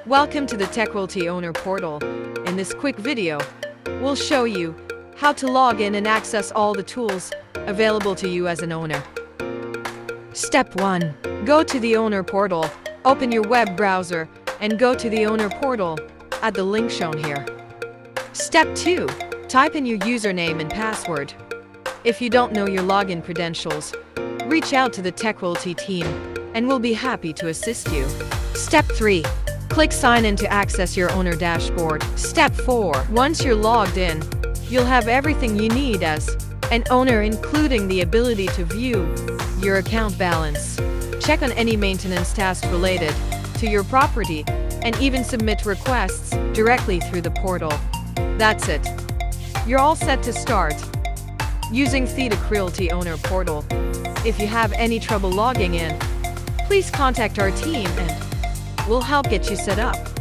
Welcome to the TechRealty Owner Portal. In this quick video, we'll show you how to log in and access all the tools available to you as an owner. Step 1. Go to the Owner Portal, open your web browser, and go to the Owner Portal at the link shown here. Step 2. Type in your username and password. If you don't know your login credentials, reach out to the TechRealty team and we'll be happy to assist you. Step 3. Click Sign in to access your owner dashboard. Step 4. Once you're logged in, you'll have everything you need as an owner, including the ability to view your account balance, check on any maintenance tasks related to your property, and even submit requests directly through the portal. That's it. You're all set to start using the TechRealty Owner Portal. If you have any trouble logging in, please contact our team and we'll help get you set up.